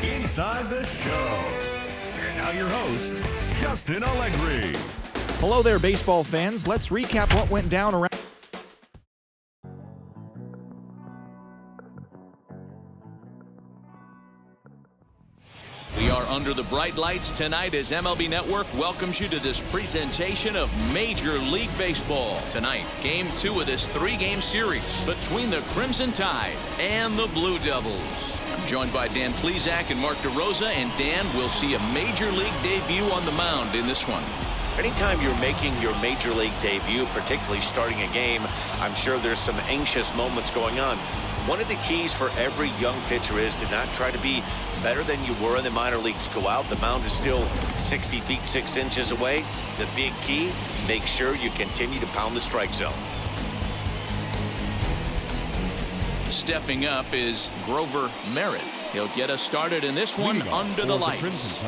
Inside the show. And now your host, Justin Allegri. Hello there, baseball fans. Let's recap what went down around. We are under the bright lights tonight as MLB Network welcomes you to this presentation of Major League Baseball. Tonight, Game 2 of this 3-game series between the Crimson Tide and the Blue Devils. I'm joined by Dan Plesac and Mark DeRosa, and Dan, will see a Major League debut on the mound in this one. Anytime you're making your Major League debut, particularly starting a game, I'm sure there's some anxious moments going on. One of the keys for every young pitcher is to not try to be better than you were in the minor leagues. Go out. The mound is still 60 feet 6 inches away. The big key, make sure you continue to pound the strike zone. Stepping up is Grover Merritt. He'll get us started in this one under the lights.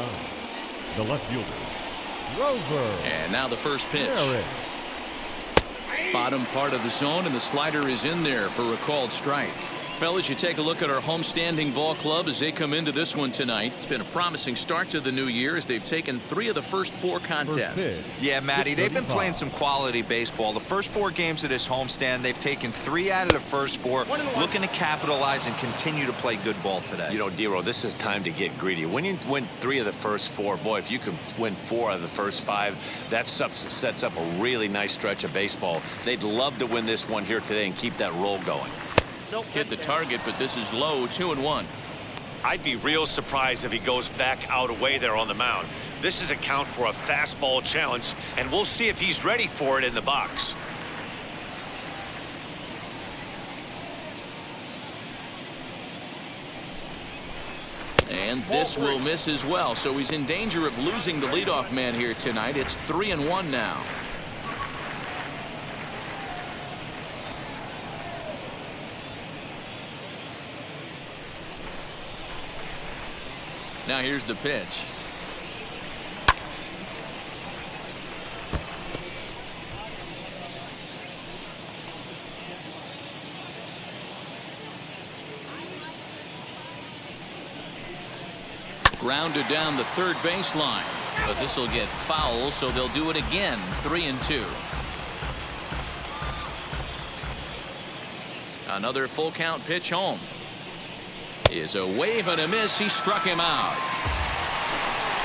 The left fielder, Grover. And now the first pitch. Merritt. Bottom part of the zone, and the slider is in there for a called strike. Fellas, you take a look at our homestanding ball club as they come into this one tonight. It's been a promising start to the new year as they've taken 3 of the first 4 contests. Yeah, Matty, they've been playing some quality baseball. The first 4 games of this homestand, they've taken 3 out of the first 4, looking to capitalize and continue to play good ball today. You know, Dero, this is time to get greedy. When you win 3 of the first 4, boy, if you can win 4 out of the first 5, that sets up a really nice stretch of baseball. They'd love to win this one here today and keep that roll going. Hit the target, but this is low, 2-1. I'd be real surprised if he goes back out away there on the mound. This is a count for a fastball challenge, and we'll see if he's ready for it in the box. And this will miss as well, so he's in danger of losing the leadoff man here tonight. It's 3-1 now. Now here's the pitch. Grounded down the third baseline, but this will get foul, so they'll do it again. 3-2. Another full count pitch home. Is a wave and a miss. He struck him out.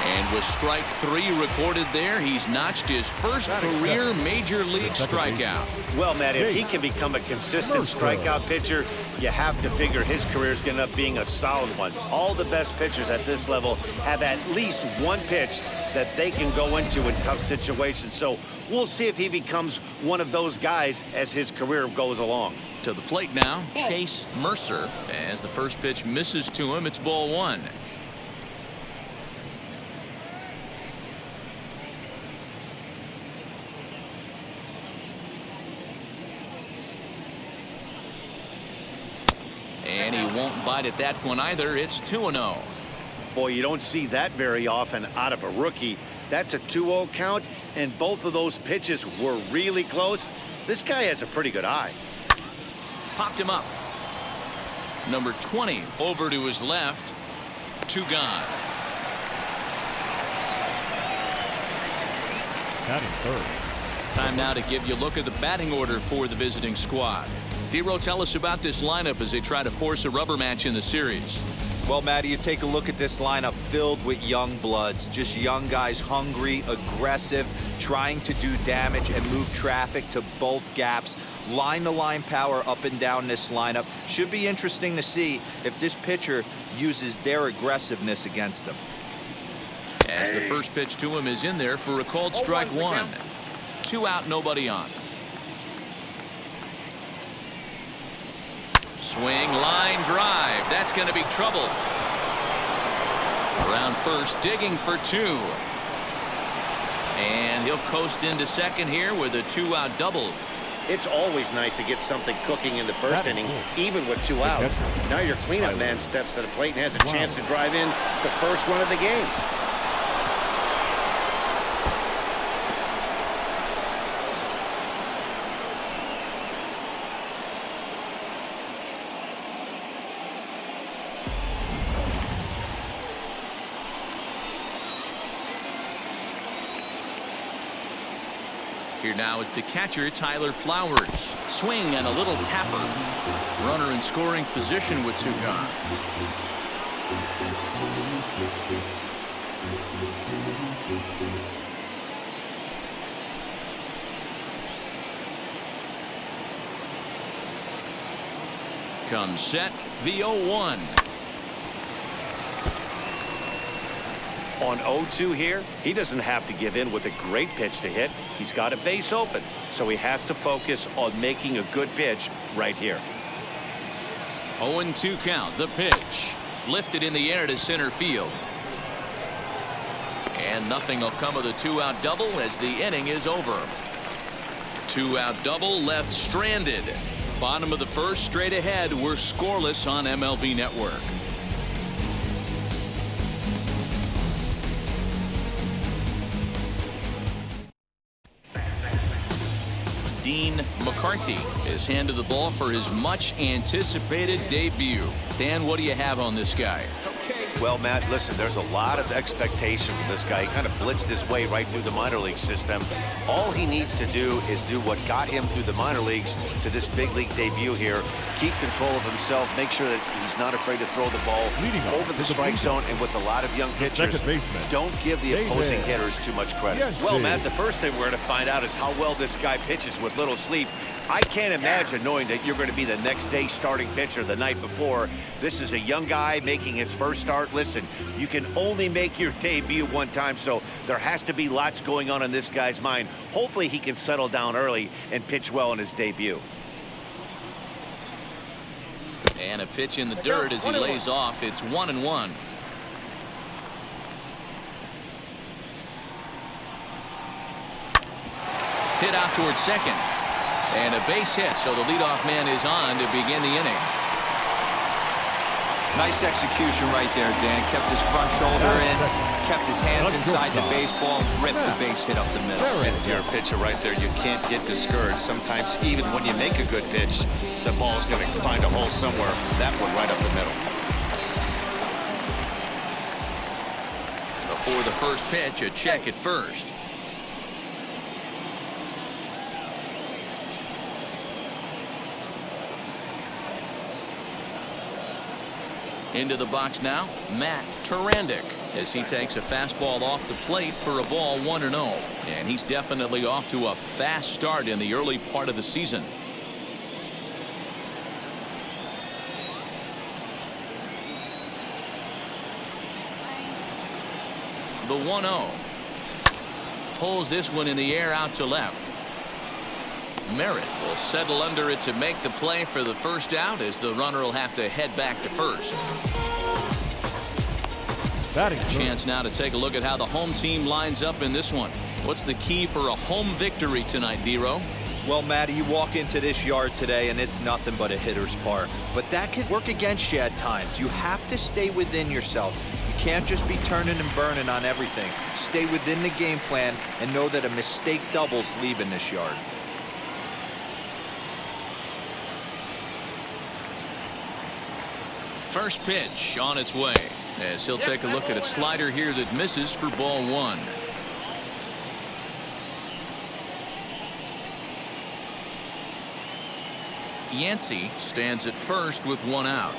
And with strike 3 recorded there, he's notched his first career Major League strikeout. Well, Matt, if he can become a consistent strikeout pitcher, you have to figure his career is going to end up being a solid one. All the best pitchers at this level have at least one pitch that they can go into in tough situations. So we'll see if he becomes one of those guys as his career goes along. To the plate now, Chase Mercer. As the first pitch misses to him, it's ball 1. And he won't bite at that one either. It's 2-0. Boy, you don't see that very often out of a rookie. That's a 2-0 count, and both of those pitches were really close. This guy has a pretty good eye. Popped him up. Number 20 over to his left. 2 gone. Batting third. Time now to give you a look at the batting order for the visiting squad. Dero, tell us about this lineup as they try to force a rubber match in the series. Well, Matty, you take a look at this lineup filled with young bloods, just young guys, hungry, aggressive, trying to do damage and move traffic to both gaps. Line-to-line power up and down this lineup. Should be interesting to see if this pitcher uses their aggressiveness against them. As the first pitch to him is in there for a called strike 1. 2 out, nobody on. Swing, line drive. That's going to be trouble. Around first, digging for 2. And he'll coast into second here with a 2-out double. It's always nice to get something cooking in the first inning, even with 2 outs. Now your cleanup man steps to the plate and has a chance to drive in the first run of the game. Here now is the catcher, Tyler Flowers. Swing and a little tapper. Runner in scoring position with Ncaa. Comes set, the 0-1. On 0-2 here, he doesn't have to give in with a great pitch to hit. He's got a base open, so he has to focus on making a good pitch right here. 0-2 count, the pitch. Lifted in the air to center field. And nothing will come of the 2-out double as the inning is over. 2-out double left stranded. Bottom of the first, straight ahead. We're scoreless on MLB Network. Dean McCarthy is handed the ball for his much anticipated debut. Dan, what do you have on this guy? Well, Matt, listen, there's a lot of expectation from this guy. He kind of blitzed his way right through the minor league system. All he needs to do is do what got him through the minor leagues to this big league debut here. Keep control of himself. Make sure that he's not afraid to throw the ball over the strike zone. And with a lot of young pitchers, don't give the opposing hitters too much credit. Well, Matt, the first thing we're going to find out is how well this guy pitches with little sleep. I can't imagine knowing that you're going to be the next day starting pitcher the night before. This is a young guy making his first start. Listen, you can only make your debut one time, so there has to be lots going on in this guy's mind. Hopefully he can settle down early and pitch well in his debut. And a pitch in the dirt as he lays off. It's 1-1. Hit out towards second. And a base hit, so the leadoff man is on to begin the inning. Nice execution right there, Dan. Kept his front shoulder in, kept his hands inside the baseball, ripped the base hit up the middle. And if you're a pitcher right there, you can't get discouraged. Sometimes even when you make a good pitch, the ball's going to find a hole somewhere. That one right up the middle. Before the first pitch, a check at first. Into the box now, Matt Tarandic, as he takes a fastball off the plate for a ball 1-0. And he's definitely off to a fast start in the early part of the season. The 1-0. Pulls this one in the air out to left. Merritt will settle under it to make the play for the first out as the runner will have to head back to first. A chance now to take a look at how the home team lines up in this one. What's the key for a home victory tonight, D-Row? Well, Matty, you walk into this yard today and it's nothing but a hitter's park. But that can work against you at times. You have to stay within yourself. You can't just be turning and burning on everything. Stay within the game plan and know that a mistake doubles leaving this yard. First pitch on its way as he'll take a look at a slider here that misses for ball 1. Ncaa stands at first with 1 out.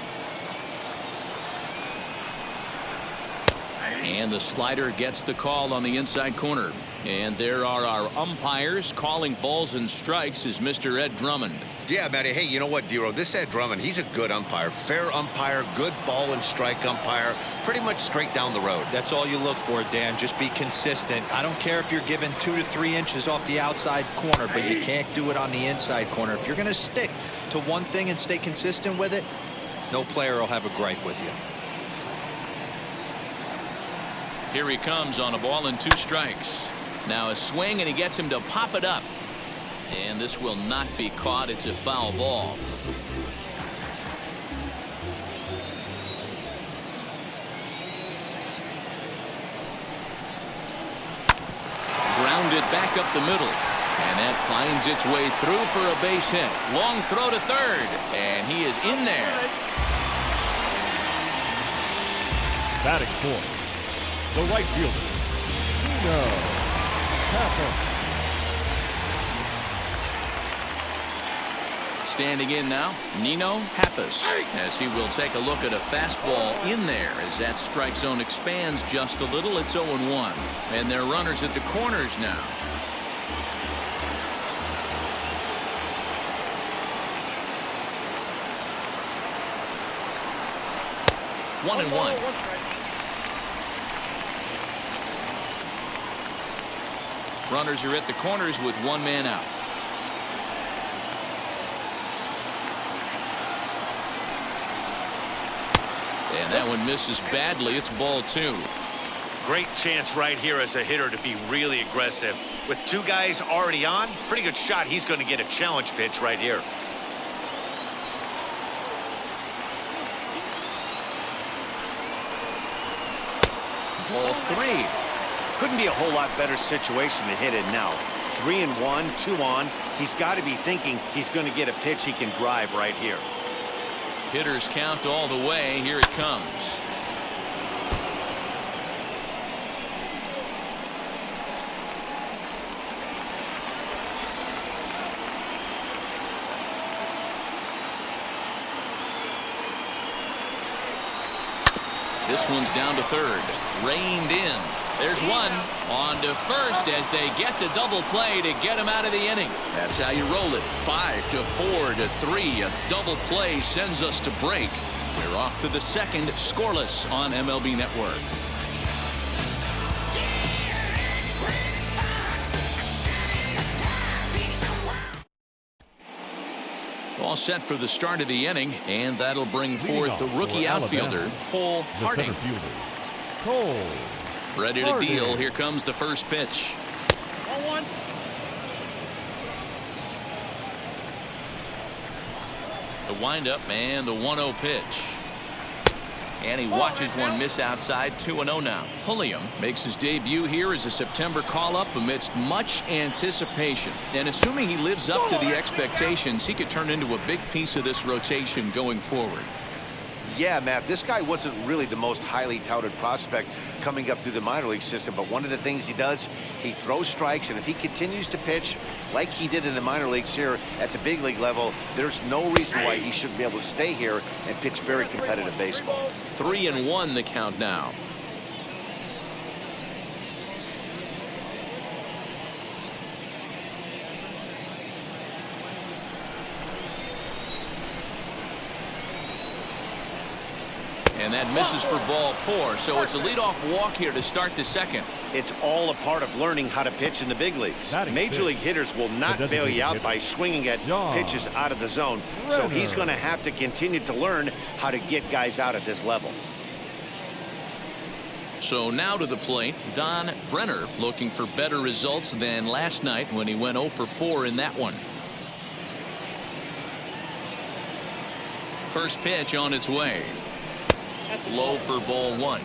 And the slider gets the call on the inside corner. And there are our umpires calling balls and strikes is Mr. Ed Drummond. Yeah, Matty. Hey, you know what, D-Row? This Ed Drummond, he's a good umpire. Fair umpire, good ball and strike umpire. Pretty much straight down the road. That's all you look for, Dan. Just be consistent. I don't care if you're given 2 to 3 inches off the outside corner, but you can't do it on the inside corner. If you're going to stick to one thing and stay consistent with it, no player will have a gripe with you. Here he comes on a ball and 2 strikes. Now a swing, and he gets him to pop it up. And this will not be caught. It's a foul ball. Grounded back up the middle. And that finds its way through for a base hit. Long throw to third. And he is in there. Batting fourth, the right fielder, Ncaa. Standing in now, Nino Pappas, as he will take a look at a fastball in there as that strike zone expands just a little. It's 0-1. And they're runners at the corners now. One and one. Runners are at the corners with one man out. And that one misses badly. It's ball 2. Great chance right here as a hitter to be really aggressive. With two guys already on, pretty good shot. He's going to get a challenge pitch right here. Ball 3. Couldn't be a whole lot better situation to hit it now. 3-1, 2 on. He's got to be thinking he's going to get a pitch he can drive right here. Hitters count all the way. Here it comes. This one's down to third. Reined in. There's one. On to first as they get the double play to get him out of the inning. That's how you roll it. 5-4-3. A double play sends us to break. We're off to the second, scoreless on MLB Network. All set for the start of the inning, and that'll bring forth the rookie outfielder, Cole Harding. Cole. Ready to deal. Here comes the first pitch. 1-1. The windup and the 1-0 pitch. And he watches one miss outside. 2-0 now. Pulliam makes his debut here as a September call-up amidst much anticipation. And assuming he lives up to the expectations, he could turn into a big piece of this rotation going forward. Yeah, Matt, this guy wasn't really the most highly touted prospect coming up through the minor league system, but one of the things he does, he throws strikes, and if he continues to pitch like he did in the minor leagues here at the big league level, there's no reason why he shouldn't be able to stay here and pitch very competitive baseball. 3-1 the count now. And that misses for ball 4, so it's a leadoff walk here to start the second. It's all a part of learning how to pitch in the big leagues. Major league hitters will not bail you out by swinging at pitches out of the zone, so he's going to have to continue to learn how to get guys out at this level. So now to the plate, Don Brenner looking for better results than last night when he went 0 for 4 in that one. First pitch on its way. Low for ball 1.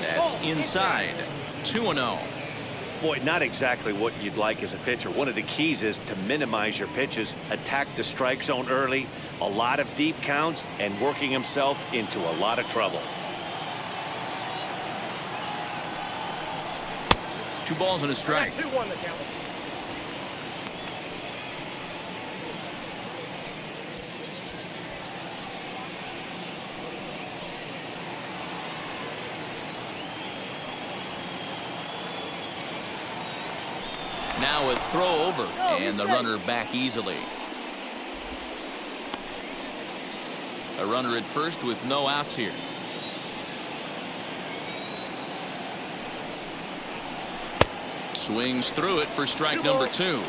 That's inside. 2-0. Boy, not exactly what you'd like as a pitcher. One of the keys is to minimize your pitches, attack the strike zone early, a lot of deep counts, and working himself into a lot of trouble. 2 balls and a strike. 2-1 the count. Now a throw over, and the runner back easily. A runner at first with no outs here. Swings through it for strike number 2.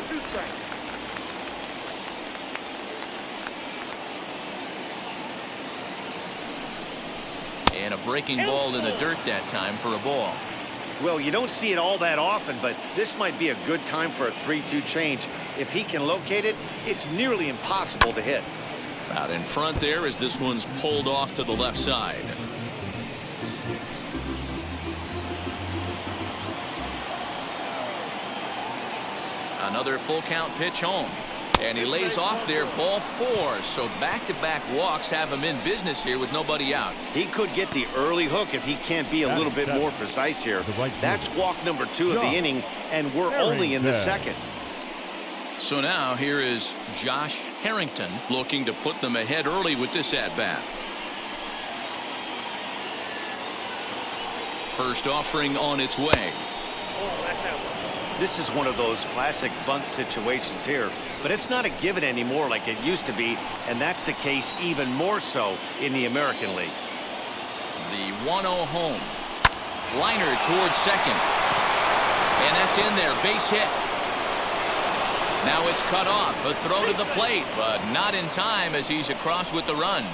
And a breaking ball in the dirt that time for a ball. Well, you don't see it all that often, but this might be a good time for a 3-2 change. If he can locate it, it's nearly impossible to hit. Out in front there as this one's pulled off to the left side. Another full count pitch home. And he lays off there, ball 4. So back-to-back walks have him in business here with nobody out. He could get the early hook if he can't be a little bit more precise here. That's walk number 2 of the inning, and we're only in the second. So now here is Josh Harrington looking to put them ahead early with this at-bat. First offering on its way. This is one of those classic bunt situations here, but it's not a given anymore like it used to be, and that's the case even more so in the American League. The 1-0 home. Liner towards second. And that's in there. Base hit. Now it's cut off. A throw to the plate, but not in time as he's across with the run.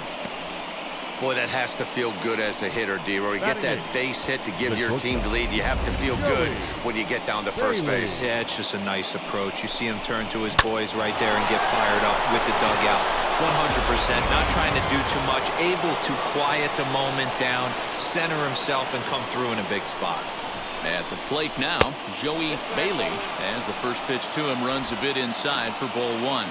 Boy, that has to feel good as a hitter, D-Roy. You get that base hit to give your team the lead. You have to feel good when you get down to first base. Yeah, it's just a nice approach. You see him turn to his boys right there and get fired up with the dugout. 100%, not trying to do too much, able to quiet the moment down, center himself, and come through in a big spot. At the plate now, Joey Bailey, as the first pitch to him runs a bit inside for ball 1.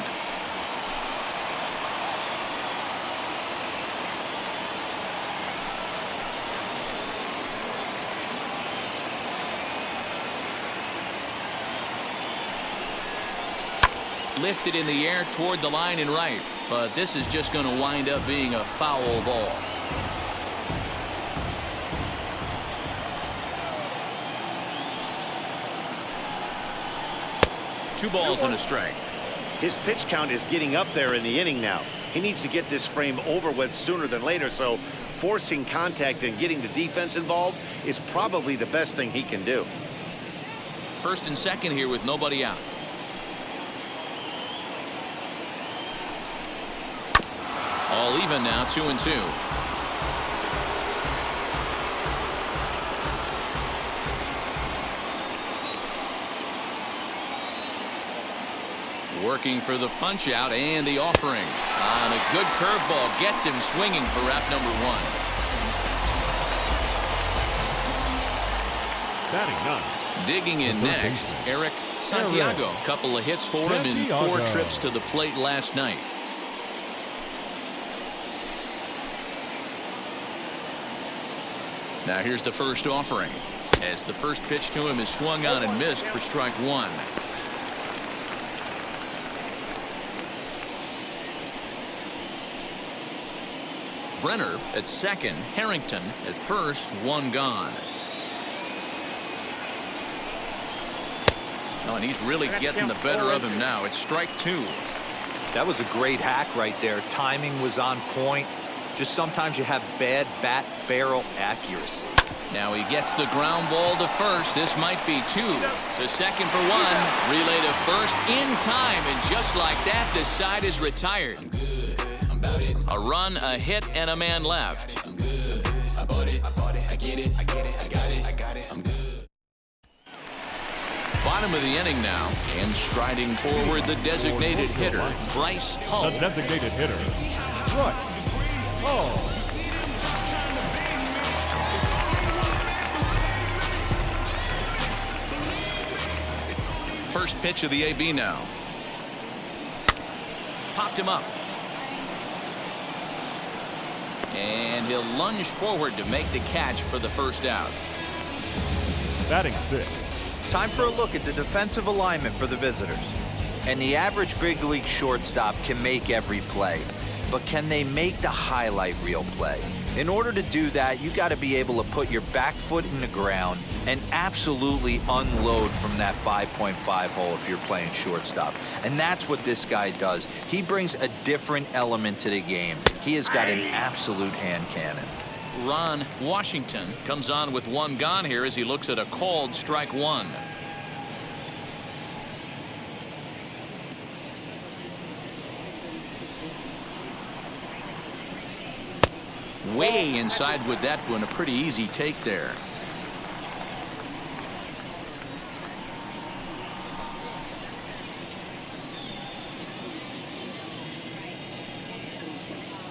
Lifted in the air toward the line and right, but this is just going to wind up being a foul ball. Two balls and a strike. His pitch count is getting up there in the inning now. He needs to get this frame over with sooner than later, so forcing contact and getting the defense involved is probably the best thing he can do. First and second here with nobody out. All even now, 2-2. Working for the punch out and the offering. And a good curveball gets him swinging for wrap number 1. Batting 9. Digging in next, Eric Santiago. Couple of hits for him in 4 trips to the plate last night. Now here's the first offering, as the first pitch to him is swung on and missed for strike 1. Brenner at second, Harrington at first, 1 gone. Oh, and he's really getting the better of him now. It's strike 2. That was a great hack right there. Timing was on point. Just sometimes you have bad bat barrel accuracy. Now he gets the ground ball to first. This might be 2. To second for 1. Relay to first in time. And just like that, the side is retired. I'm good. I'm about it. A run, a hit, and a man left. I'm good. I bought it. I get it. I got it. I'm good. Bottom of the inning now. And striding forward, the designated hitter, Bryce Hull. The designated hitter, Bryce Hull. First pitch of the AB now. Popped him up. And he'll lunge forward to make the catch for the first out. Batting 6. Time for a look at the defensive alignment for the visitors. And the average big league shortstop can make every play. But can they make the highlight reel play? In order to do that, you got to be able to put your back foot in the ground and absolutely unload from that 5.5 hole if you're playing shortstop. And that's what this guy does. He brings a different element to the game. He has got an absolute hand cannon. Ron Washington comes on with 1 gone here as he looks at a called strike 1. Way inside with that one. A pretty easy take there.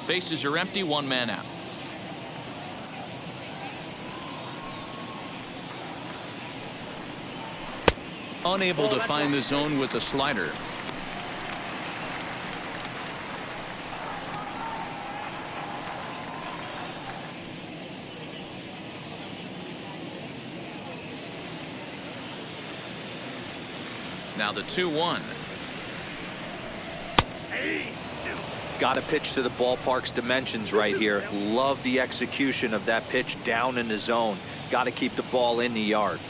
Bases are empty, 1 man out. Unable to find the zone with the slider. Now the 2-1. Got to pitch to the ballpark's dimensions right here. Love the execution of that pitch down in the zone. Got to keep the ball in the yard.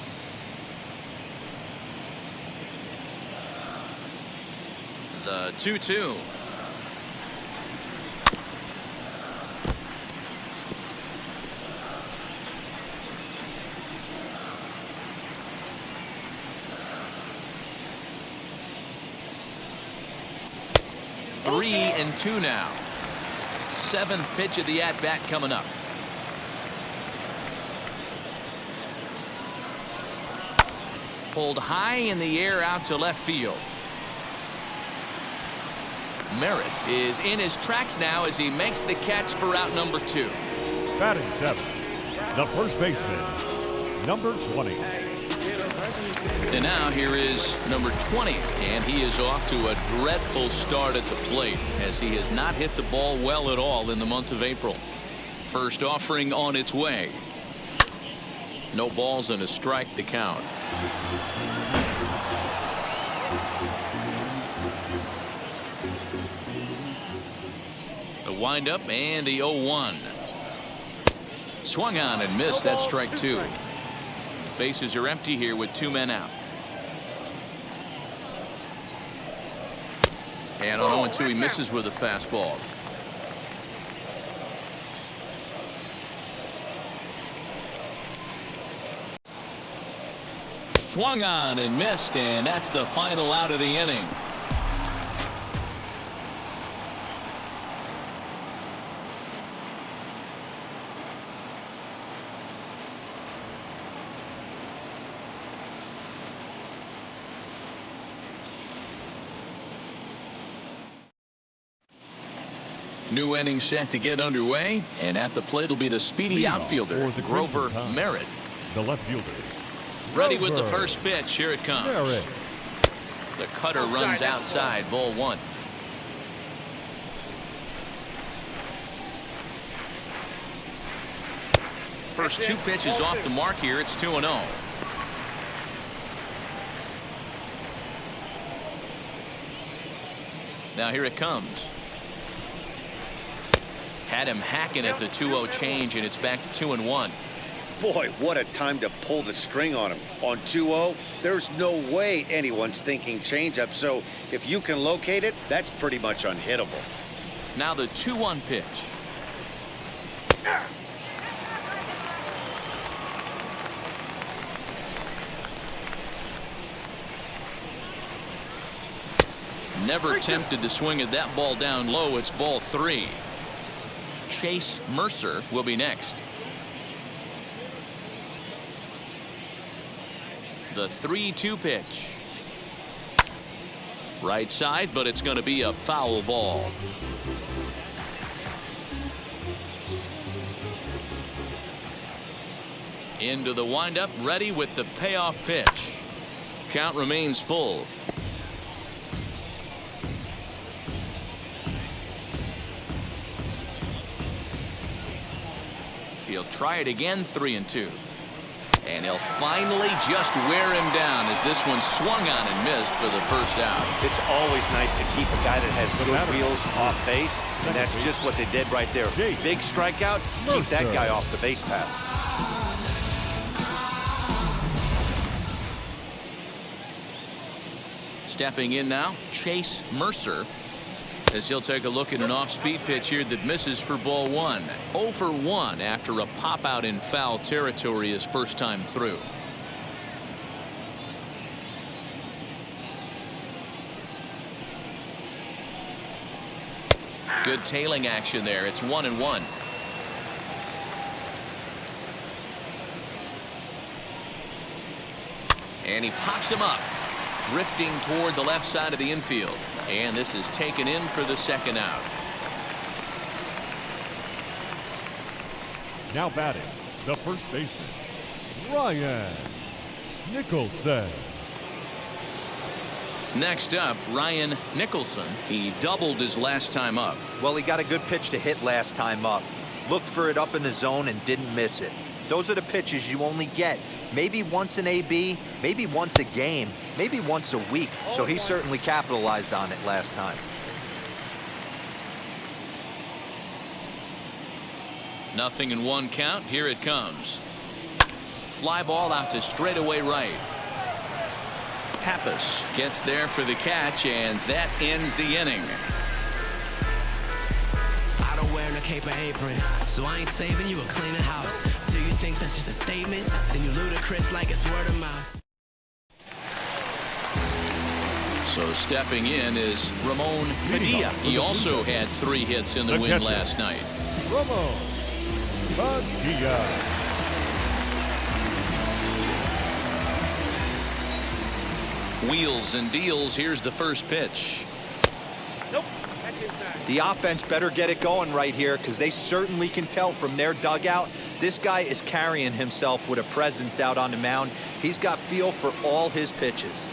The 2-2. Three and two now. Seventh pitch of the at-bat coming up. Pulled high in the air out to left field. Merritt is in his tracks now as he makes the catch for out number 2. Batting 7th, the first baseman, number 20. And now here is number 20, and he is off to a dreadful start at the plate as he has not hit the ball well at all in the month of April. First offering on its way. No balls and a strike to count. The windup and the 0-1. Swung on and missed. That's strike 2. Bases are empty here with 2 men out. And on 0-2 he misses with a fastball. Swung on and missed, and that's the final out of the inning. New inning set to get underway, and at the plate will be the speedy outfielder, Grover Merritt. The left fielder. Ready with the first pitch. Here it comes. Merritt. The cutter runs outside, ball 1. First 2 pitches off the mark here. It's 2-0. Now here it comes. Had him hacking at the 2-0 change, and it's back to 2-1. Boy, what a time to pull the string on him. On 2-0, there's no way anyone's thinking changeup, so if you can locate it, that's pretty much unhittable. Now the 2-1 pitch. Never tempted to swing at that ball down low. It's ball 3. Chase Mercer will be next. The 3-2 pitch. Right side, but it's going to be a foul ball. Into the windup, ready with the payoff pitch. Count remains full. He'll try it again, 3-2. And he'll finally just wear him down as this one swung on and missed for the first out. It's always nice to keep a guy that has good wheels off base, and that's just what they did right there. Big strikeout, keep that guy off the base path. Stepping in now, Chase Mercer, as he'll take a look at an off-speed pitch here that misses for ball 1. 0 for 1 after a pop-out in foul territory his first time through. Good tailing action there. It's 1-1. And he pops him up, drifting toward the left side of the infield. And this is taken in for the second out. Now batting, the first baseman, Ryan Nicholson. Next up, Ryan Nicholson. He doubled his last time up. Well, he got a good pitch to hit last time up. Looked for it up in the zone and didn't miss it. Those are the pitches you only get maybe once an AB, maybe once a game, maybe once a week. So he certainly capitalized on it last time. Nothing in 1 count. Here it comes. Fly ball out to straightaway right. Pappas gets there for the catch, and that ends the inning. I don't wear no cape or apron, so I ain't saving you a cleaner house. Do you think that's just a statement? Then you ludicrous like it's word of mouth. So stepping in is Ramon Padilla. He also had 3 hits in the win last night. Ramon Padilla. Wheels and deals. Here's the first pitch. The offense better get it going right here, because they certainly can tell from their dugout this guy is carrying himself with a presence out on the mound. He's got feel for all his pitches.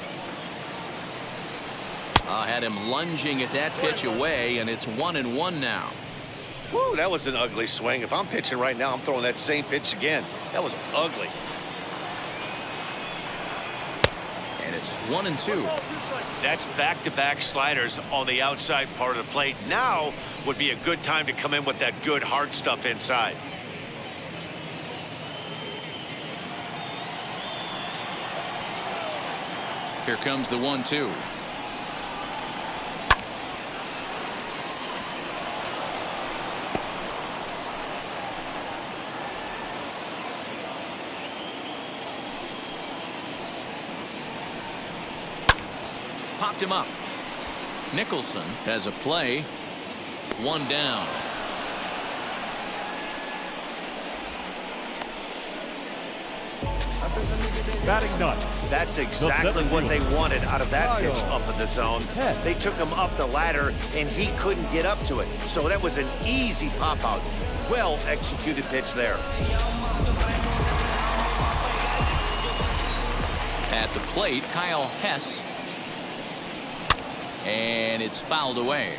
Had him lunging at that pitch away, and it's 1-1 now. Woo, that was an ugly swing. If I'm pitching right now, I'm throwing that same pitch again. That was ugly. And it's 1-2. That's back-to-back sliders on the outside part of the plate. Now would be a good time to come in with that good hard stuff inside. Here comes the 1-2. Popped him up. Nicholson has a play. 1 down. Batting ninth. That's exactly what they wanted out of that pitch up in the zone. They took him up the ladder, and he couldn't get up to it. So that was an easy pop-out. Well-executed pitch there. At the plate, Kyle Hess. And it's fouled away.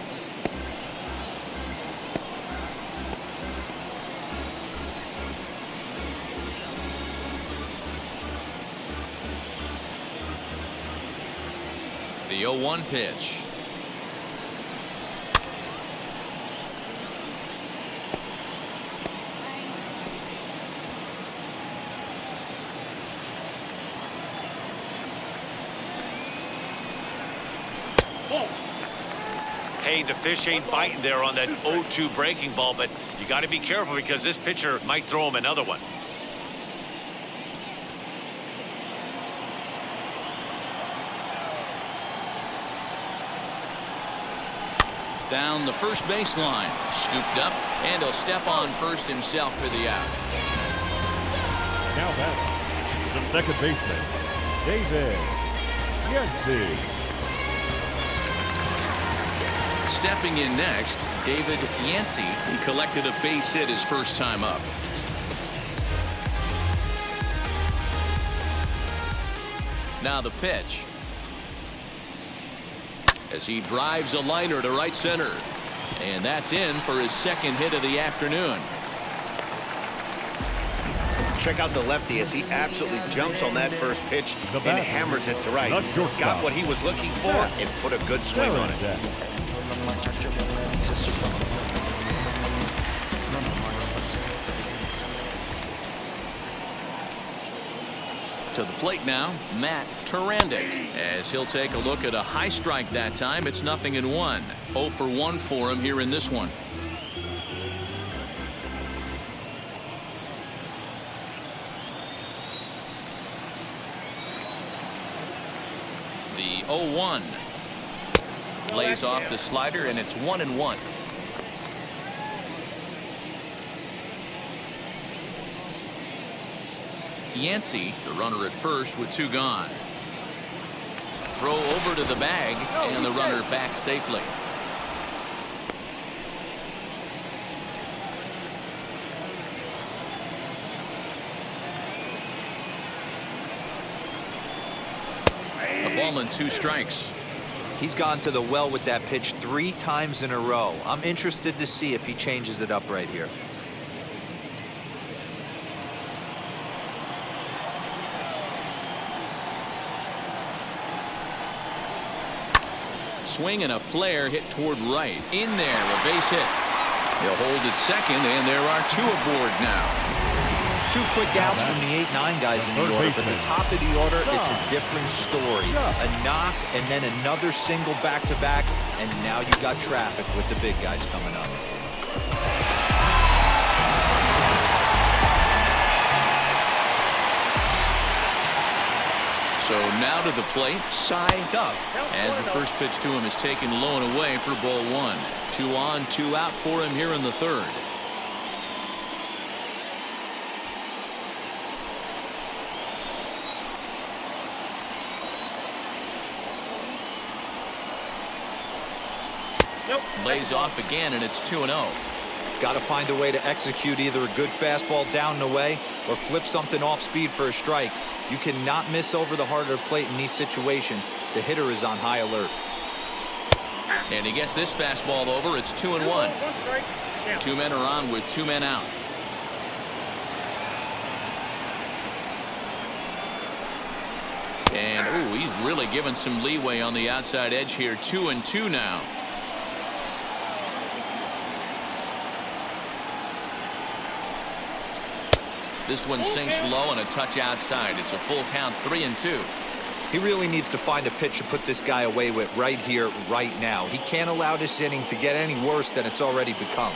The 0-1 pitch. Hey, the fish ain't biting there on that 0-2 breaking ball, but you got to be careful because this pitcher might throw him another one. Down the first baseline. Scooped up, and he'll step on first himself for the out. Now batting, the second baseman, David Ncaa. Stepping in next, David Ncaa. He collected a base hit his first time up. Now the pitch. As he drives a liner to right center. And that's in for his second hit of the afternoon. Check out the lefty as he absolutely jumps on that first pitch and hammers it to right. Got what he was looking for and put a good swing on it. To the plate now, Matt Tarandic, as he'll take a look at a high strike that time. It's 0-1. 0 for 1 for him here in this one. The 0-1 lays off the slider, and it's 1-1. Ncaa, the runner at first with 2 gone. Throw over to the bag, and the runner back safely. A ball and 2 strikes. He's gone to the well with that pitch 3 times in a row. I'm interested to see if he changes it up right here. swing and a flare hit toward right. In there, a base hit. He'll hold at second, and there are 2 aboard now. 2 quick outs from the 8-9 guys in the order, but the top of the order, it's a different story. A knock and then another single back-to-back, and now you got traffic with the big guys coming up. So now to the plate, Cy Duff, as the first pitch to him is taken low and away for ball 1. 2 on, 2 out for him here in the 3rd. Lays off again, and it's 2-0. Got to find a way to execute either a good fastball down and away or flip something off speed for a strike. You cannot miss over the heart of the plate in these situations. The hitter is on high alert. And he gets this fastball over. It's 2-1. 2 men are on with 2 men out. And ooh, he's really given some leeway on the outside edge here. 2-2 now. This one sinks low and a touch outside. It's a full count, 3-2. He really needs to find a pitch to put this guy away with right here, right now. He can't allow this inning to get any worse than it's already become.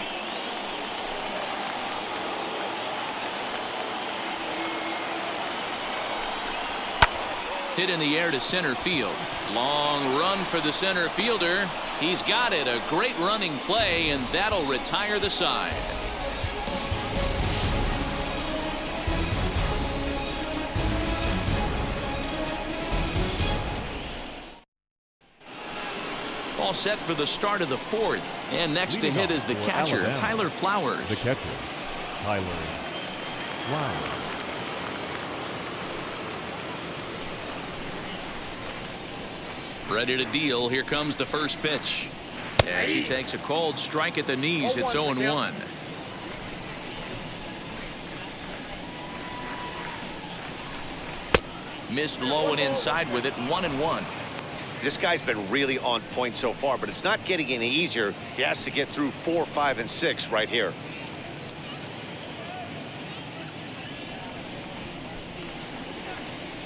Hit in the air to center field. Long run for the center fielder. He's got it. A great running play, and that'll retire the side. All set for the start of the 4th. And next to hit is the catcher, Tyler Flowers. The catcher, Tyler Flowers. Ready to deal. Here comes the first pitch. As he takes a cold strike at the knees, it's 0-1. Missed low and inside with it, 1-1. This guy's been really on point so far, but it's not getting any easier. He has to get through 4, 5, and 6 right here.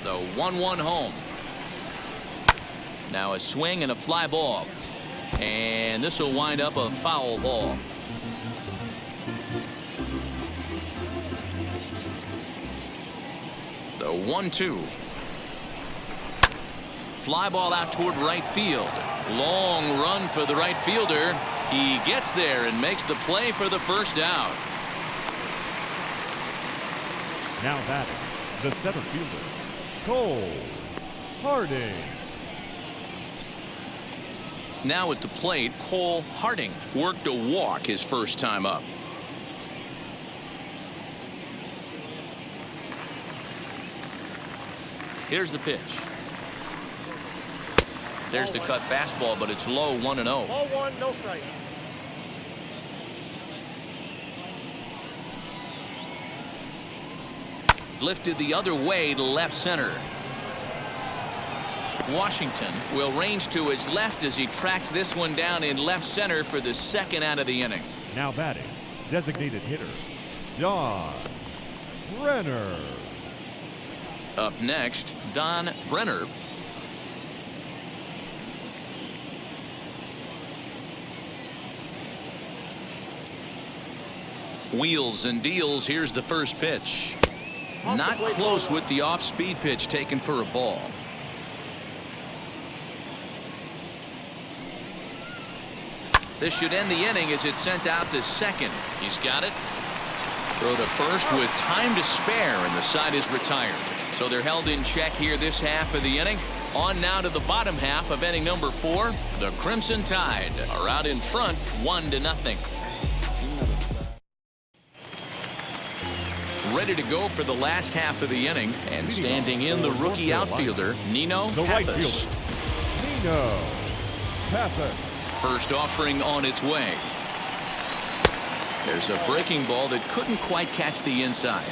The 1-1 home. Now a swing and a fly ball. And this will wind up a foul ball. The 1-2. Fly ball out toward right field. Long run for the right fielder. He gets there and makes the play for the first out. Now batting, the center fielder, Cole Harding. Now at the plate, Cole Harding worked a walk his first time up. Here's the pitch. There's the cut fastball, but it's low, 1-0. Ball 1, no strike. Lifted the other way to left center. Washington will range to his left as he tracks this one down in left center for the second out of the inning. Now batting, designated hitter, Don Brenner. Up next, Don Brenner. Wheels and deals. Here's the first pitch. Not close with the off-speed pitch taken for a ball. This should end the inning as it's sent out to second. He's got it. Throw to first with time to spare, and the side is retired. So they're held in check here this half of the inning. On now to the bottom half of inning number 4. The Crimson Tide are out in front, 1-0. Ready to go for the last half of the inning, and standing in the rookie outfielder, Nino Pappas. Nino Pappas. First offering on its way. There's a breaking ball that couldn't quite catch the inside.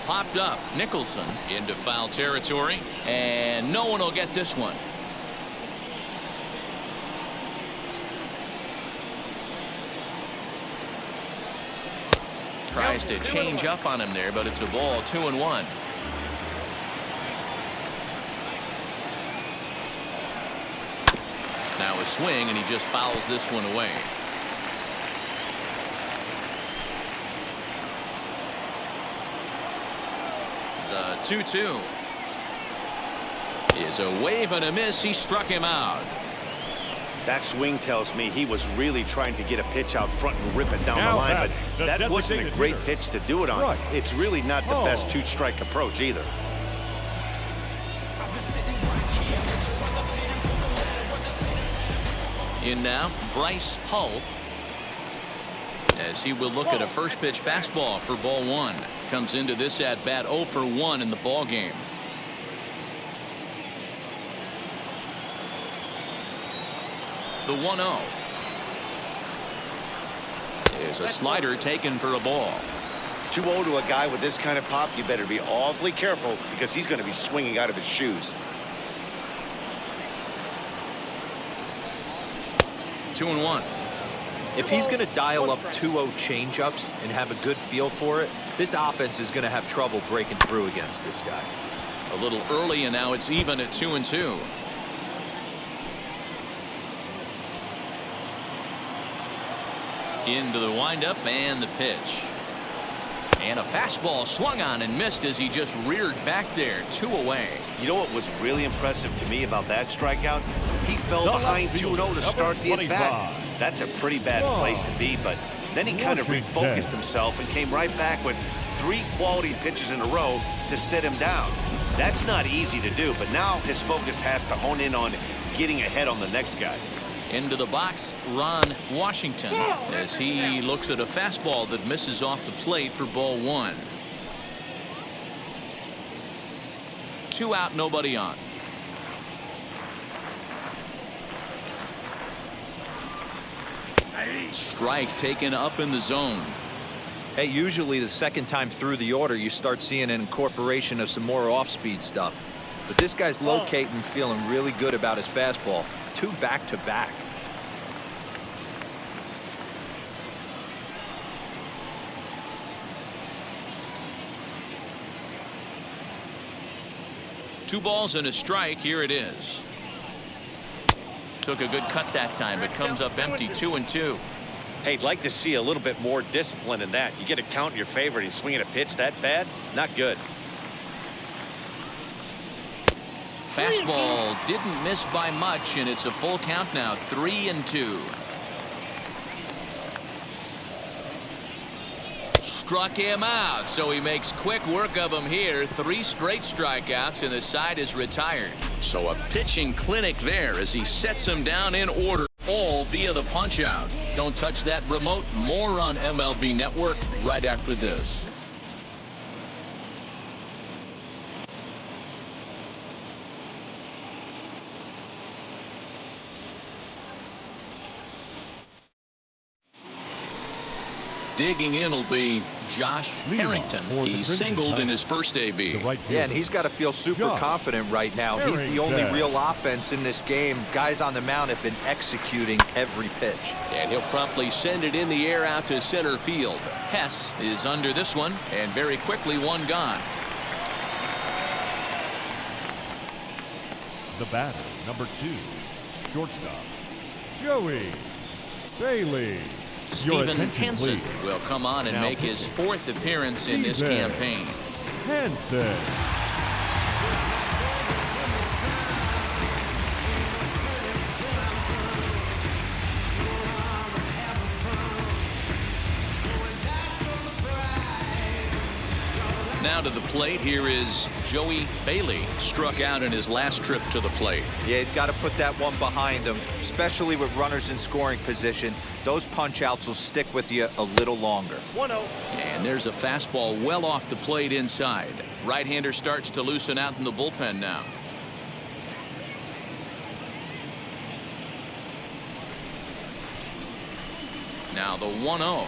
popped up. Nicholson into foul territory, and no one will get this one. Tries to change up on him there, but it's a ball, 2-1. Now a swing, and he just fouls this one away. The 2-2 is a wave and a miss. He struck him out. That swing tells me he was really trying to get a pitch out front and rip it down the line, but that wasn't a great pitch to do it on. Right. It's really not the best two-strike approach either. In now, Bryce Hull, as he will look at a first pitch fastball for ball 1. Comes into this at bat 0 for 1 in the ball game. The 1-0 is a slider taken for a ball. 2-0 to a guy with this kind of pop, you better be awfully careful because he's going to be swinging out of his shoes. 2-1. If he's going to dial up 2-0 changeups and have a good feel for it, this offense is going to have trouble breaking through against this guy. A little early, and now it's even at 2-2. Into the windup and the pitch. And a fastball swung on and missed as he just reared back there. 2 away. You know what was really impressive to me about that strikeout? He fell behind 2-0 to start the at-bat. That's a pretty bad place to be, but then he kind of refocused himself and came right back with 3 quality pitches in a row to sit him down. That's not easy to do, but now his focus has to hone in on getting ahead on the next guy. Into the box, Ron Washington, as he looks at a fastball that misses off the plate for ball 1. 2 out, nobody on. Strike taken up in the zone. Hey, usually the second time through the order, you start seeing an incorporation of some more off-speed stuff. But this guy's locating, feeling really good about his fastball. 2 back-to-back. Two balls and a strike. Here it is. Took a good cut that time, but comes up empty. 2-2. Hey, I'd like to see a little bit more discipline in that. You get a count in your favor and he's swinging a pitch that bad? Not good. Fastball didn't miss by much, and it's a full count now. 3-2. Struck him out, so he makes quick work of him here. 3 straight strikeouts, and the side is retired. So a pitching clinic there as he sets him down in order, all via the punch out. Don't touch that remote. More on MLB Network right after this. Digging in will be Josh Harrington. He singled in his first AB. Yeah, and he's got to feel super confident right now. He's the only real offense in this game. Guys on the mound have been executing every pitch. And he'll promptly send it in the air out to center field. Hess is under this one, and very quickly 1 gone. The batter, number 2, shortstop, Joey Bailey. Stephen Hansen will come on and now make his 4th appearance in this campaign. Hansen. Now to the plate, here is Joey Bailey. Struck out in his last trip to the plate. Yeah, he's got to put that one behind him, especially with runners in scoring position. Those punch-outs will stick with you a little longer. 1-0. And there's a fastball well off the plate inside. Right-hander starts to loosen out in the bullpen now. Now the 1-0.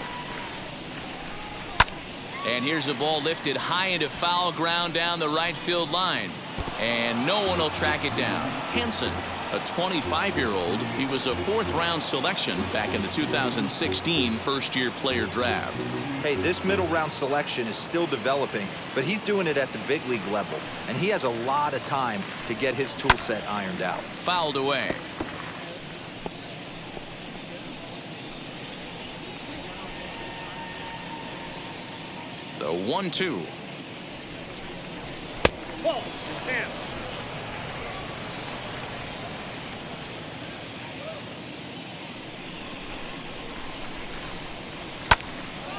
And here's the ball lifted high into foul ground down the right field line. And no one will track it down. Hansen, a 25-year-old. He was a fourth-round selection back in the 2016 first-year player draft. Hey, this middle-round selection is still developing, but he's doing it at the big league level, and he has a lot of time to get his tool set ironed out. Fouled away. The 1-2. Ball, man.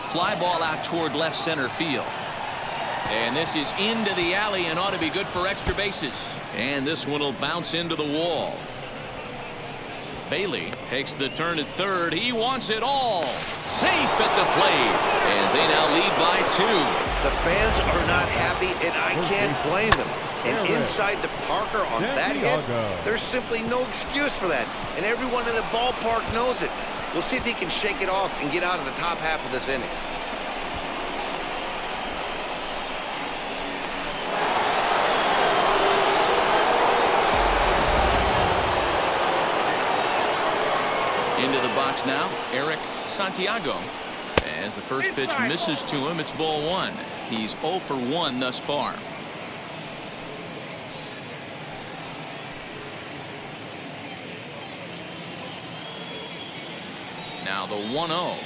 Fly ball out toward left center field. And this is into the alley and ought to be good for extra bases. And this one will bounce into the wall. Bailey takes the turn at third. He wants it all. Safe at the plate. And they now lead by 2. The fans are not happy, and I can't blame them. And inside the Parker on that hit, there's simply no excuse for that. And everyone in the ballpark knows it. We'll see if he can shake it off and get out of the top half of this inning. Into the box now, Eric Santiago. As the first pitch misses to him, it's ball 1. He's 0 for 1 thus far. Now the 1-0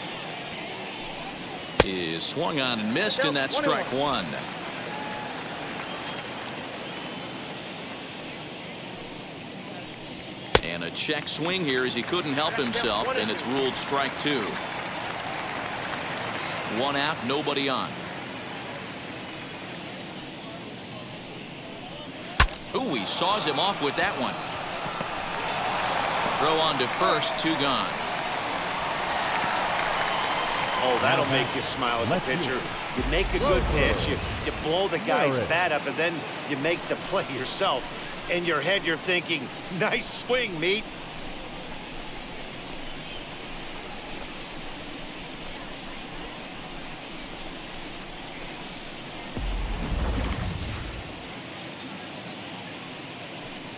is swung on and missed, and that's strike 1. And a check swing here as he couldn't help himself, and it's ruled strike 2. 1 out, nobody on. Ooh, he saws him off with that one. Throw on to first, 2 gone. Oh, that'll make you smile as a pitcher. You make a good pitch, you blow the guy's bat up, and then you make the play yourself. In your head, you're thinking, nice swing, meat.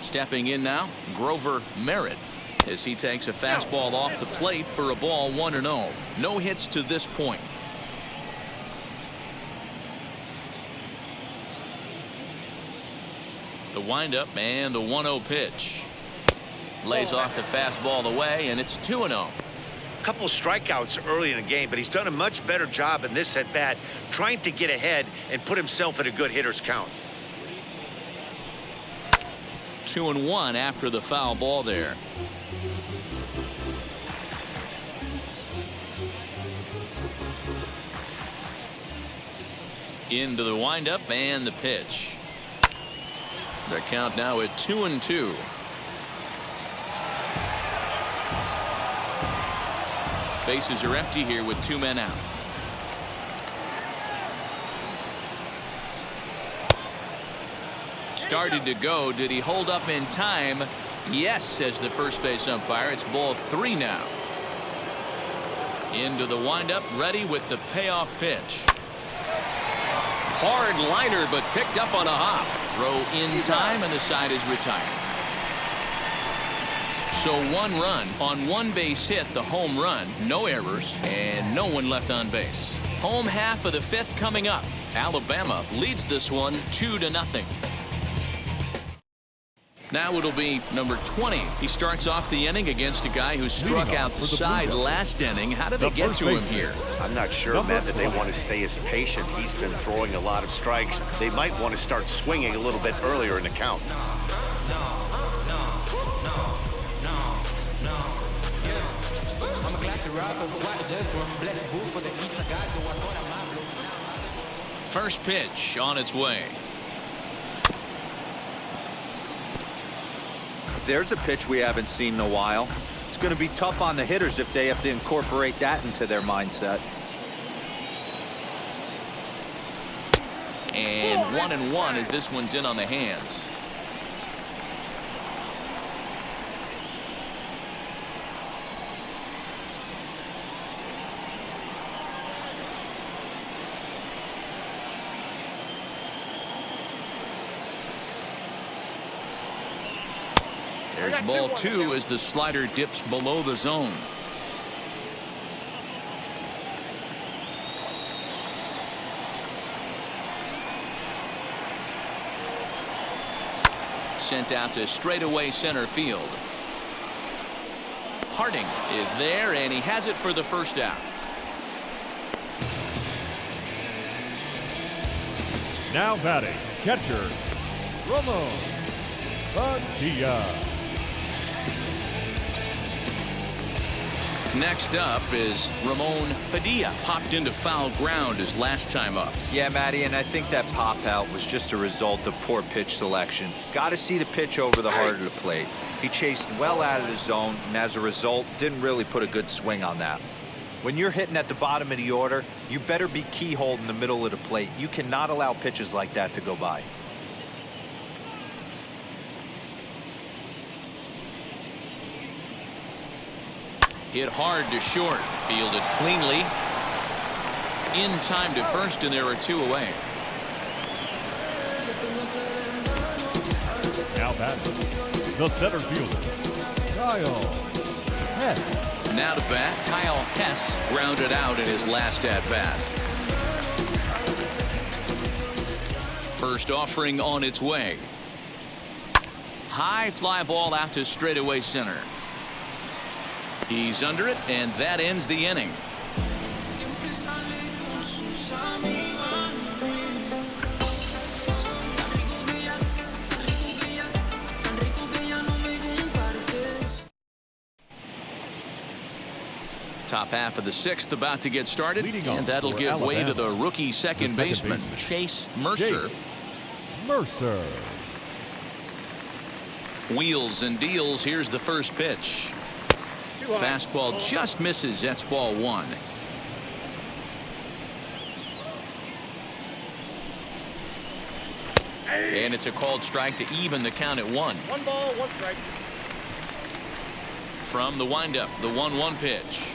Stepping in now, Grover Merritt, as he takes a fastball off the plate for a ball 1-0. No hits to this point. The windup and the 1-0 pitch. Lays off the fastball away, and it's 2-0. A couple of strikeouts early in the game, but he's done a much better job in this at bat, trying to get ahead and put himself in a good hitter's count. 2-1 after the foul ball there. Into the windup and the pitch. The count now at 2-2. Bases are empty here with 2 men out. Started to go. Did he hold up in time? Yes, says the first base umpire. It's ball 3 now. Into the windup, ready with the payoff pitch. Hard liner, but picked up on a hop. Throw in time, and the side is retired. So 1 run on 1 base hit, the home run, no errors, and no one left on base. Home half of the 5th coming up. Alabama leads this one 2-0. Now it'll be number 20. He starts off the inning against a guy who struck out the side last inning. How did they get to him here? I'm not sure, Matt, that they want to stay as patient. He's been throwing a lot of strikes. They might want to start swinging a little bit earlier in the count. First pitch on its way. There's a pitch we haven't seen in a while. It's going to be tough on the hitters if they have to incorporate that into their mindset. And 1-1 as this one's in on the hands. There's ball 2 as the slider dips below the zone. Sent out to straightaway center field. Harding is there, and he has it for the first out. Now batting, catcher, Ncaa. Next up is Ramon Padilla. Popped into foul ground his last time up. Yeah, Matty, and I think that pop out was just a result of poor pitch selection. Got to see the pitch over the heart of the plate. He chased well out of the zone, and as a result, didn't really put a good swing on that. When you're hitting at the bottom of the order, you better be keyholed in the middle of the plate. You cannot allow pitches like that to go by. Hit hard to short. Fielded cleanly. In time to first, and there are 2 away. Now batting, the center fielder, Kyle Hess. Now to bat, Kyle Hess grounded out in his last at-bat. First offering on its way. High fly ball out to straightaway center. He's under it, and that ends the inning. Top half of the 6th about to get started, and that'll give way to the rookie second baseman, Chase Mercer. Mercer. Wheels and deals. Here's the first pitch. Fastball just misses. That's ball 1. And it's a called strike to even the count at 1. 1 ball, 1 strike. From the windup, the 1-1 pitch.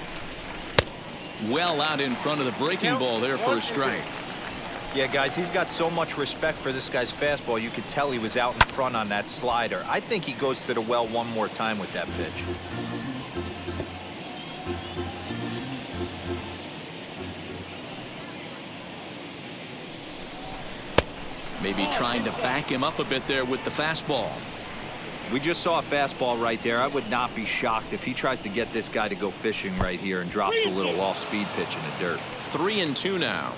Well out in front of the breaking ball there for a strike. Yeah, guys, he's got so much respect for this guy's fastball. You could tell he was out in front on that slider. I think he goes to the well one more time with that pitch. Maybe trying to back him up a bit there with the fastball. We just saw a fastball right there. I would not be shocked if he tries to get this guy to go fishing right here and drops a little off-speed pitch in the dirt. 3-2 now.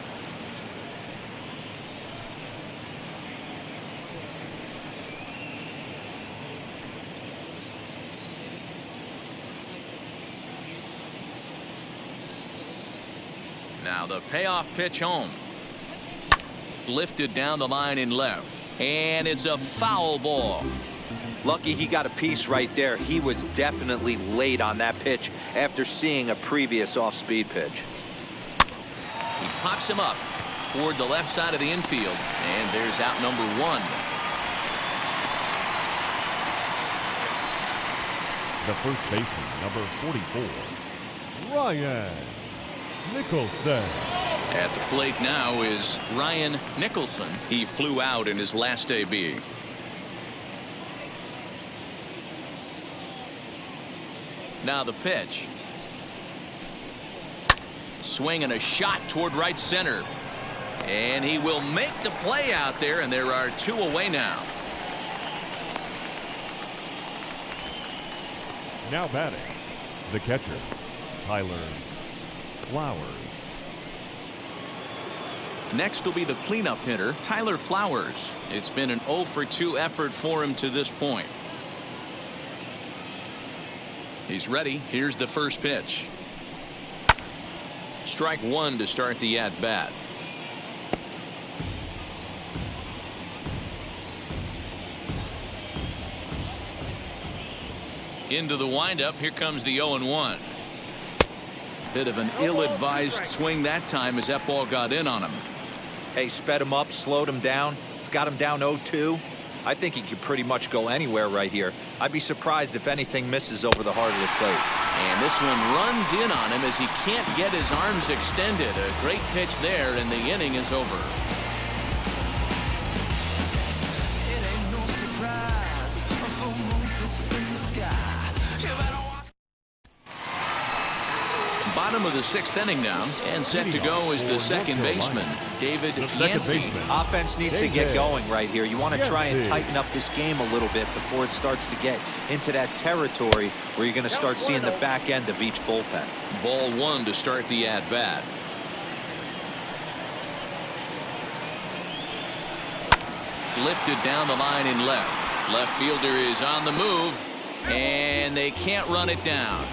Now the payoff pitch home. Lifted down the line in left. And it's a foul ball. Lucky he got a piece right there. He was definitely late on that pitch after seeing a previous off-speed pitch. He pops him up toward the left side of the infield. And there's out number 1. The first baseman, number 44, Ryan Nicholson. At the plate now is Ryan Nicholson. He flew out in his last AB. Now the pitch. Swing and a shot toward right center. And he will make the play out there, and there are 2 away now. Now batting, the catcher, Tyler Flowers. Next will be the cleanup hitter, Tyler Flowers. It's been an 0-for-2 effort for him to this point. He's ready. Here's the first pitch. Strike 1 to start the at-bat. Into the windup. Here comes the 0-1. Bit of an ill-advised swing that time as that ball got in on him. Hey, sped him up, slowed him down. It's got him down 0-2. I think he could pretty much go anywhere right here. I'd be surprised if anything misses over the heart of the plate. And this one runs in on him as he can't get his arms extended. A great pitch there, and the inning is over. It ain't no surprise. A full moon sits in the bottom of the 6th inning now, and set to go is the second baseman, David Ncaa. Offense needs to get going right here. You want to try and tighten up this game a little bit before it starts to get into that territory where you're going to start seeing the back end of each bullpen. Ball 1 to start the at-bat. Lifted down the line in left. Left fielder is on the move, and they can't run it down.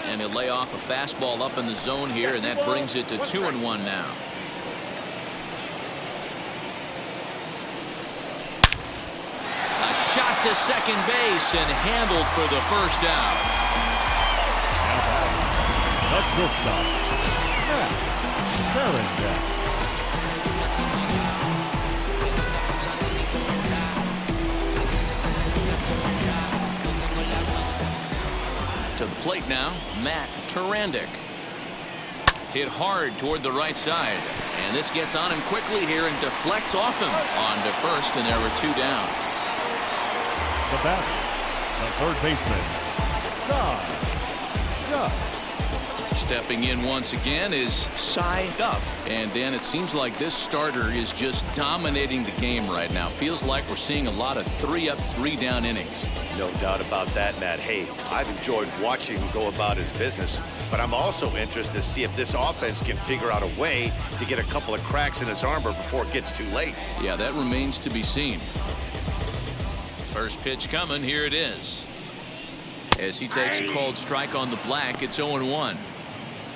And he'll lay off a fastball up in the zone here, and that brings it to 2-1 now. A shot to second base and handled for the first out. The shortstop, Ncaa. To the plate now, Matt Tarandic. Hit hard toward the right side, and this gets on him quickly here and deflects off him on to first, and there were 2 down. The batter, the third baseman, Ncaa. Stepping in once again is Cy Duff. And then it seems like this starter is just dominating the game right now. Feels like we're seeing a lot of 3-up, 3-down innings. No doubt about that, Matt. Hey, I've enjoyed watching him go about his business, but I'm also interested to see if this offense can figure out a way to get a couple of cracks in his armor before it gets too late. Yeah, that remains to be seen. First pitch coming. Here it is. As he takes a called strike on the black, it's 0-1.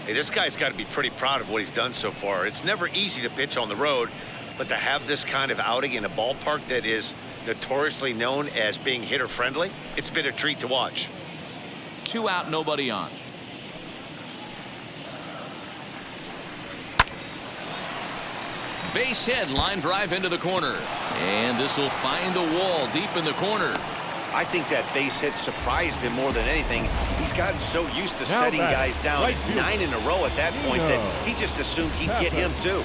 Hey, this guy's got to be pretty proud of what he's done so far. It's never easy to pitch on the road, but to have this kind of outing in a ballpark that is notoriously known as being hitter-friendly, it's been a treat to watch. 2 out, nobody on. Base hit, line drive into the corner. And this will find the wall deep in the corner. I think that base hit surprised him more than anything. He's gotten so used to setting guys down 9 in a row at that point that he just assumed he'd get him too.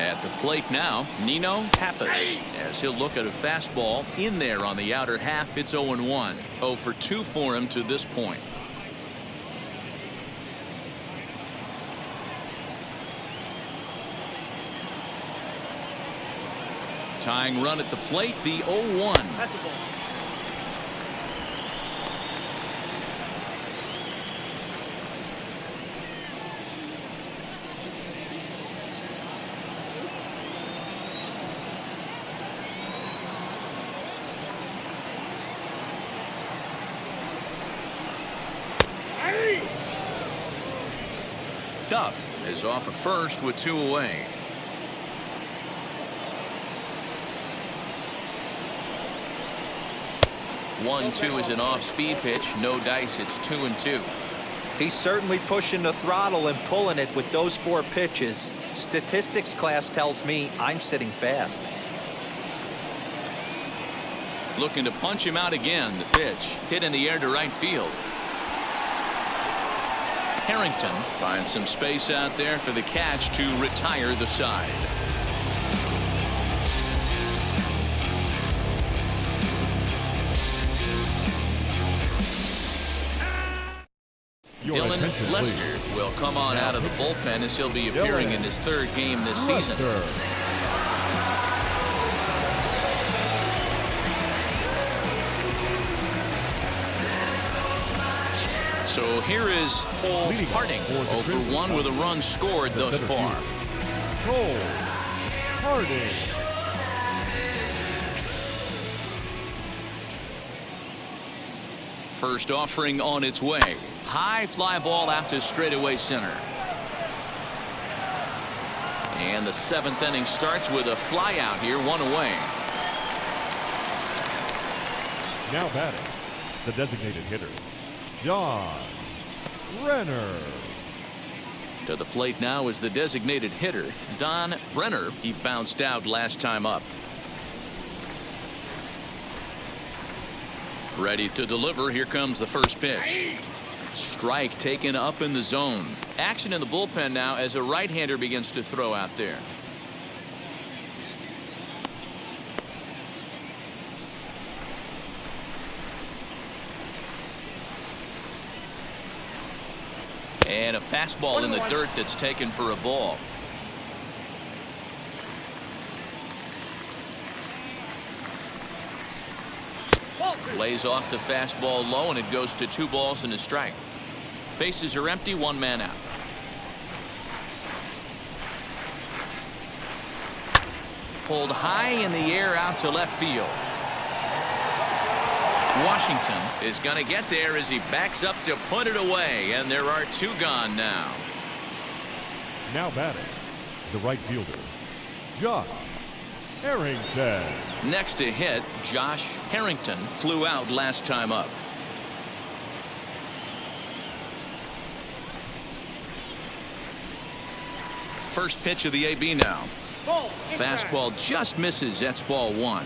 At the plate now, Nino Tapas, as he'll look at a fastball in there on the outer half. It's 0-1. 0 for 2 for him to this point. Tying run at the plate, the 0-1. Duff is off at first with 2 away. One-two is an off-speed pitch. No dice. It's 2-2. He's certainly pushing the throttle and pulling it with those 4 pitches. Statistics class tells me I'm sitting fast. Looking to punch him out again. The pitch hit in the air to right field. Harrington finds some space out there for the catch to retire the side. Dylan Lester will come on out of the bullpen as he'll be appearing in his 3rd game this season. So here is Cole Harding, 0 for 1 with a run scored thus far. Cole Harding. First offering on its way. High fly ball out to straightaway center. And the 7th inning starts with a fly out here, 1 away. Now batting, the designated hitter, John Brenner. To the plate now is the designated hitter, Don Brenner. He bounced out last time up. Ready to deliver. Here comes the first pitch. Strike taken up in the zone. Action in the bullpen now as a right-hander begins to throw out there. And a fastball in the dirt that's taken for a ball. Lays off the fastball low, and it goes to 2 balls and a strike. Bases are empty, 1 man out. Pulled high in the air out to left field. Washington is going to get there as he backs up to put it away, and there are 2 gone now. Now batting, the right fielder, Josh Harrington. Next to hit, Josh Harrington flew out last time up. First pitch of the AB now. Fastball just misses. That's ball 1.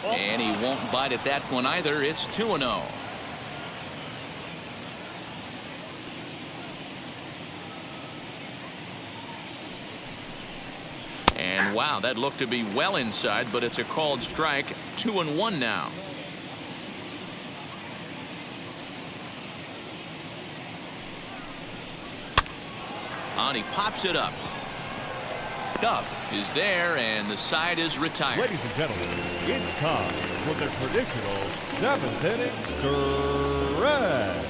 And he won't bite at that one either. It's 2-0. And wow, that looked to be well inside, but it's a called strike. 2-1 now. And he pops it up. Duff is there, and the side is retired. Ladies and gentlemen, it's time for the traditional 7th inning stretch.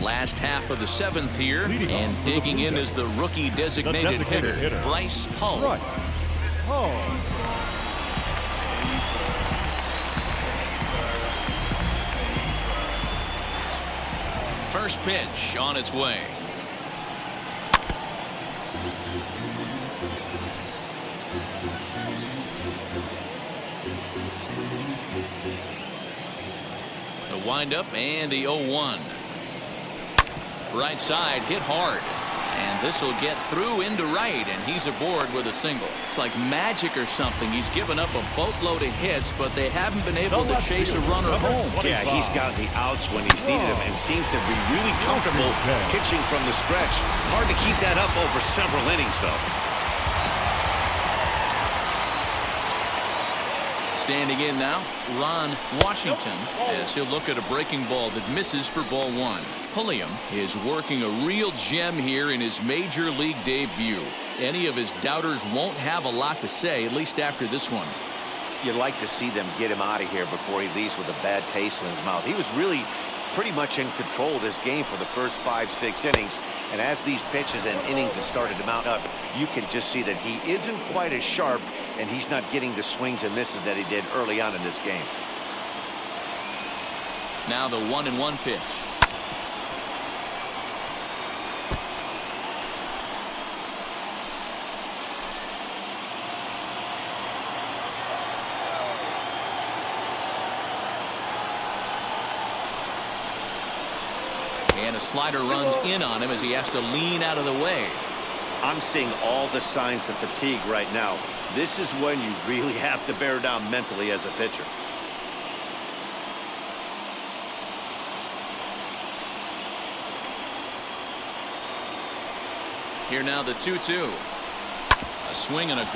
Last half of the 7th here, and digging in is the rookie designated hitter, Bryce Hull. First pitch on its way. The windup and the 0-1. Right side hit hard, and this will get through into right, and he's aboard with a single. It's like magic or something. He's given up a boatload of hits, but they haven't been able to chase a runner home. Yeah, he's got the outs when he's needed them and seems to be really comfortable pitching from the stretch. Hard to keep that up over several innings, though. Standing in now, Ron Washington, as he'll look at a breaking ball that misses for ball 1. Pulliam is working a real gem here in his major league debut. Any of his doubters won't have a lot to say, at least after this one. You'd like to see them get him out of here before he leaves with a bad taste in his mouth. He was really pretty much in control of this game for the first 5-6 innings. And as these pitches and innings have started to mount up, you can just see that he isn't quite as sharp, and he's not getting the swings and misses that he did early on in this game. Now the 1-1 pitch. And a slider runs in on him as he has to lean out of the way. I'm seeing all the signs of fatigue right now. This is when you really have to bear down mentally as a pitcher. Here now the 2-2. A swing and a ground.